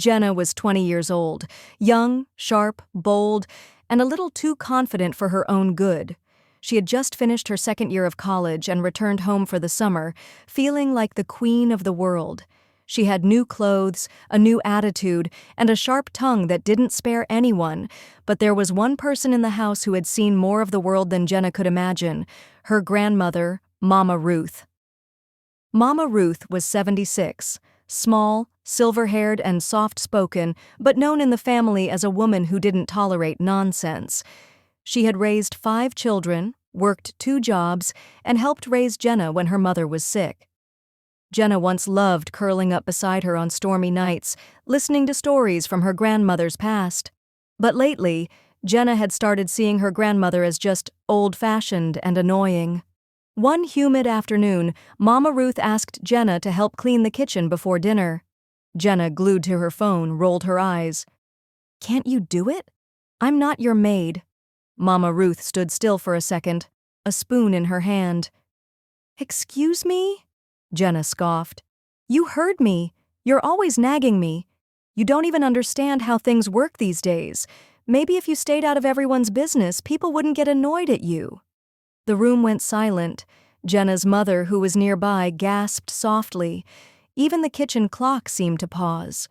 Jenna was 20 years old, young, sharp, bold, and a little too confident for her own good. She had just finished her second year of college and returned home for the summer, feeling like the queen of the world. She had new clothes, a new attitude, and a sharp tongue that didn't spare anyone, but there was one person in the house who had seen more of the world than Jenna could imagine: her grandmother, Mama Ruth. Mama Ruth was 76, small, silver-haired, and soft-spoken, but known in the family as a woman who didn't tolerate nonsense. She had raised 5 children, worked 2 jobs, and helped raise Jenna when her mother was sick. Jenna once loved curling up beside her on stormy nights, listening to stories from her grandmother's past. But lately, Jenna had started seeing her grandmother as just old-fashioned and annoying. One humid afternoon, Mama Ruth asked Jenna to help clean the kitchen before dinner. Jenna, glued to her phone, rolled her eyes. "Can't you do it? I'm not your maid." Mama Ruth stood still for a second, a spoon in her hand. "Excuse me?" Jenna scoffed. "You heard me. You're always nagging me. You don't even understand how things work these days. Maybe if you stayed out of everyone's business, people wouldn't get annoyed at you." The room went silent. Jenna's mother, who was nearby, gasped softly. Even the kitchen clock seemed to pause.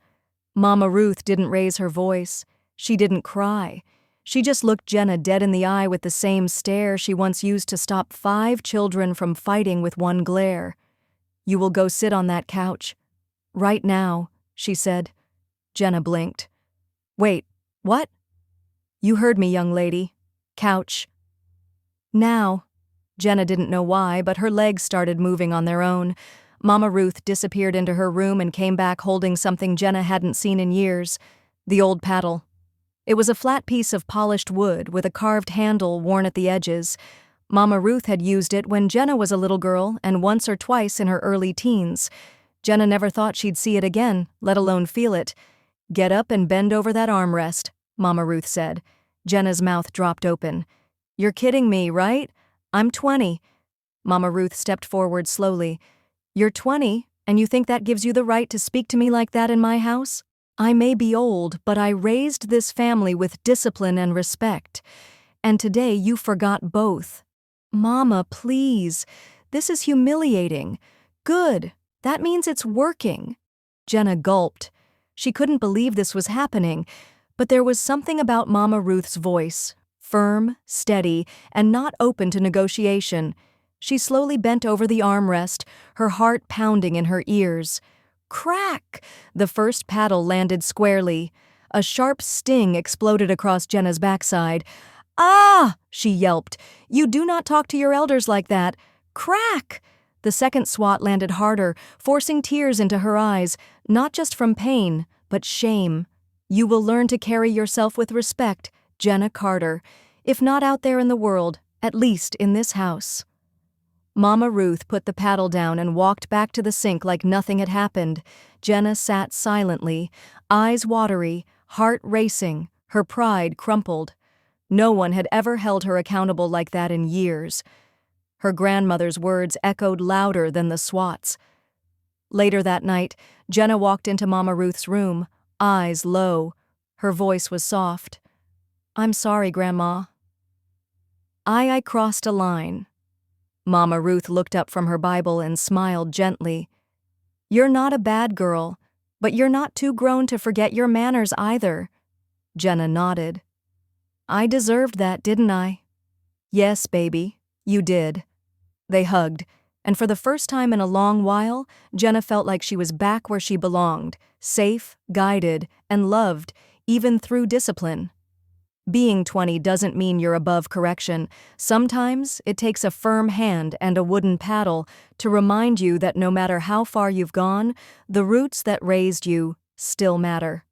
Mama Ruth didn't raise her voice. She didn't cry. She just looked Jenna dead in the eye with the same stare she once used to stop 5 children from fighting with one glare. "You will go sit on that couch. Right now," she said. Jenna blinked. "Wait, what?" "You heard me, young lady. Couch." Now. Jenna didn't know why, but her legs started moving on their own. Mama Ruth disappeared into her room and came back holding something Jenna hadn't seen in years: the old paddle. It was a flat piece of polished wood with a carved handle worn at the edges. Mama Ruth had used it when Jenna was a little girl and once or twice in her early teens. Jenna never thought she'd see it again, let alone feel it. "Get up and bend over that armrest," Mama Ruth said. Jenna's mouth dropped open. "You're kidding me, right? I'm 20. Mama Ruth stepped forward slowly. "You're 20, and you think that gives you the right to speak to me like that in my house? I may be old, but I raised this family with discipline and respect. And today you forgot both. Mama, please. This is humiliating." "Good. That means it's working." Jenna gulped. She couldn't believe this was happening, but there was something about Mama Ruth's voice, firm, steady, and not open to negotiation. She slowly bent over the armrest, her heart pounding in her ears. Crack! The first paddle landed squarely. A sharp sting exploded across Jenna's backside. "Ah!" she yelped. "You do not talk to your elders like that." Crack! The second swat landed harder, forcing tears into her eyes, not just from pain, but shame. "You will learn to carry yourself with respect, Jenna Carter. If not out there in the world, at least in this house." Mama Ruth put the paddle down and walked back to the sink like nothing had happened. Jenna sat silently, eyes watery, heart racing, her pride crumpled. No one had ever held her accountable like that in years. Her grandmother's words echoed louder than the swats. Later that night, Jenna walked into Mama Ruth's room, eyes low. Her voice was soft. "I'm sorry, Grandma. I crossed a line." Mama Ruth looked up from her Bible and smiled gently. "You're not a bad girl, but you're not too grown to forget your manners either." Jenna nodded. "I deserved that, didn't I?" "Yes, baby, you did." They hugged, and for the first time in a long while, Jenna felt like she was back where she belonged, safe, guided, and loved, even through discipline. Being 20 doesn't mean you're above correction. Sometimes it takes a firm hand and a wooden paddle to remind you that no matter how far you've gone, the roots that raised you still matter.